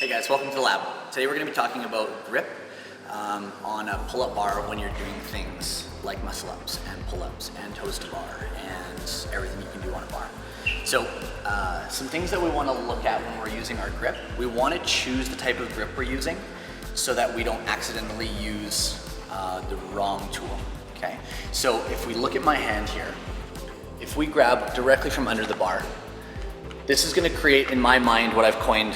Hey guys, welcome to the lab. Today we're going to be talking about grip on a pull-up bar when you're doing things like muscle-ups and pull-ups and toes to bar and everything you can do on a bar. So some things that we want to look at when we're using our grip. We want to choose the type of grip we're using so that we don't accidentally use the wrong tool. Okay, so if we look at my hand here, if we grab directly from under the bar, this is going to create in my mind what I've coined,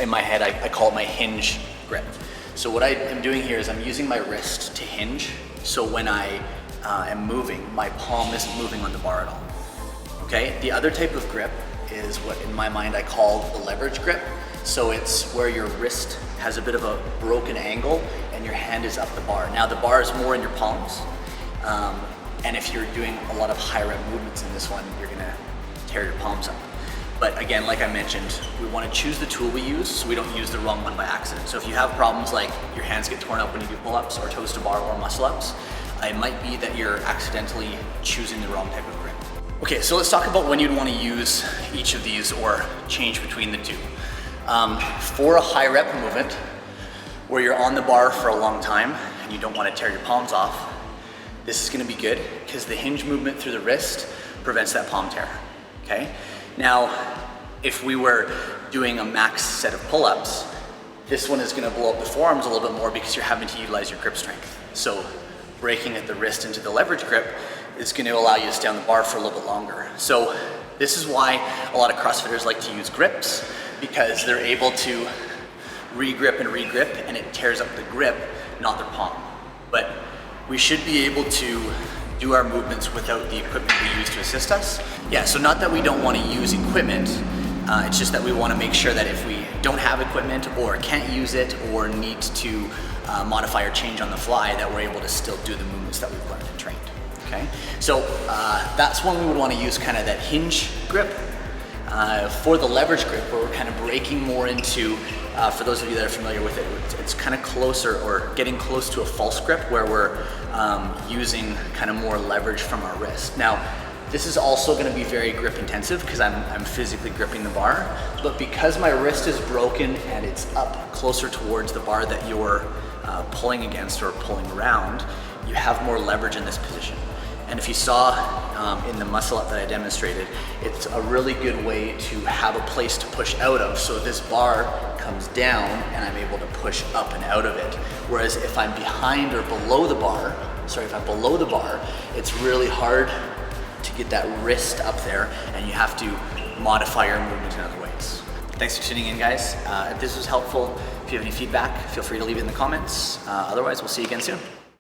in my head, I call it my hinge grip. So what I am doing here is I'm using my wrist to hinge, so when I am moving, my palm isn't moving on the bar at all. Okay, the other type of grip is what in my mind I call the leverage grip. So it's where your wrist has a bit of a broken angle and your hand is up the bar. Now the bar is more in your palms, and if you're doing a lot of high rep movements in this one, you're gonna tear your palms up. But again, like I mentioned, we want to choose the tool we use so we don't use the wrong one by accident. So if you have problems like your hands get torn up when you do pull-ups or toes to bar or muscle-ups, it might be that you're accidentally choosing the wrong type of grip. Okay, so let's talk about when you'd want to use each of these or change between the two. For a high rep movement where you're on the bar for a long time and you don't want to tear your palms off, this is going to be good because the hinge movement through the wrist prevents that palm tear. Okay? Now, if we were doing a max set of pull-ups, this one is going to blow up the forearms a little bit more because you're having to utilize your grip strength. So breaking at the wrist into the leverage grip is going to allow you to stay on the bar for a little bit longer. So this is why a lot of CrossFitters like to use grips, because they're able to re-grip and re-grip and it tears up the grip, not their palm. But we should be able to do our movements without the equipment we use to assist us. Yeah, so not that we don't want to use equipment, it's just that we want to make sure that if we don't have equipment or can't use it or need to modify or change on the fly, that we're able to still do the movements that we've learned and trained. Okay, so that's when we would want to use kind of that hinge grip. For the leverage grip, where we're kind of breaking more into, for those of you that are familiar with it, it's kind of closer or getting close to a false grip where we're using kind of more leverage from our wrist. Now, this is also going to be very grip intensive because I'm physically gripping the bar, but because my wrist is broken and it's up closer towards the bar that you're pulling against or pulling around, you have more leverage in this position. And if you saw in the muscle up that I demonstrated, it's a really good way to have a place to push out of. So this bar comes down and I'm able to push up and out of it. Whereas if I'm behind or below the bar, if I'm below the bar, it's really hard to get that wrist up there and you have to modify your movement in other ways. Thanks for tuning in, guys. If this was helpful, if you have any feedback, feel free to leave it in the comments. Otherwise, we'll see you again soon.